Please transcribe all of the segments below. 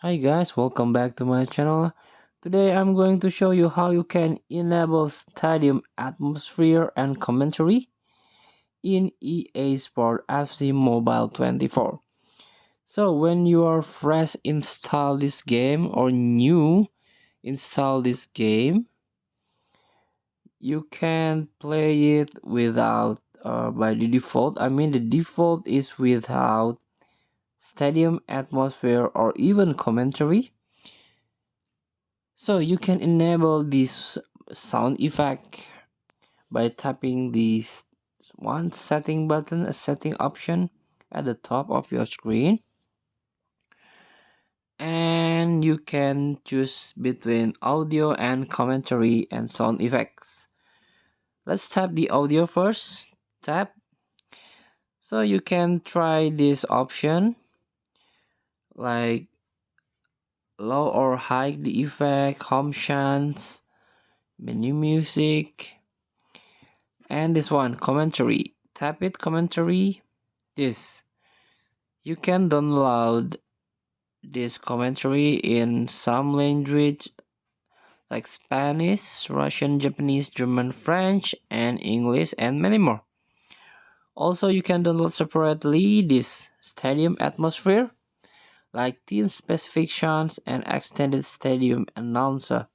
Hi guys, welcome back to my channel. Today I'm going to show you how you can enable stadium atmosphere and commentary in EA Sport FC Mobile 24. So when you are fresh install this game or new install this game, you can play it without by the default. The default is without stadium atmosphere or even commentary. So you can enable this sound effect by tapping this one setting button, a setting option at the top of your screen. And you can choose between audio and commentary and sound effects. Let's tap the audio first. Tap. So you can try this option like low or high the effect, home chance, menu music, and this one commentary. Tap it commentary. This you can download this commentary in some language like Spanish, Russian, Japanese, German, French, and English, and many more. Also, you can download separately this stadium atmosphere like team specifications and extended stadium announcer.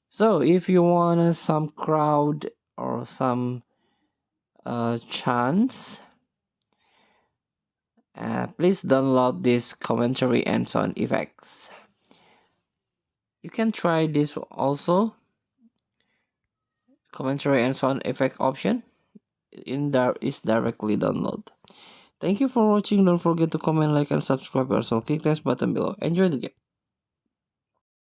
So if you want some crowd or some chants, please download this commentary and sound effects. You can try this also, commentary and sound effect option in there is directly download. Thank you for watching. Don't forget to comment, like, and subscribe. Also click this button below. Enjoy the game.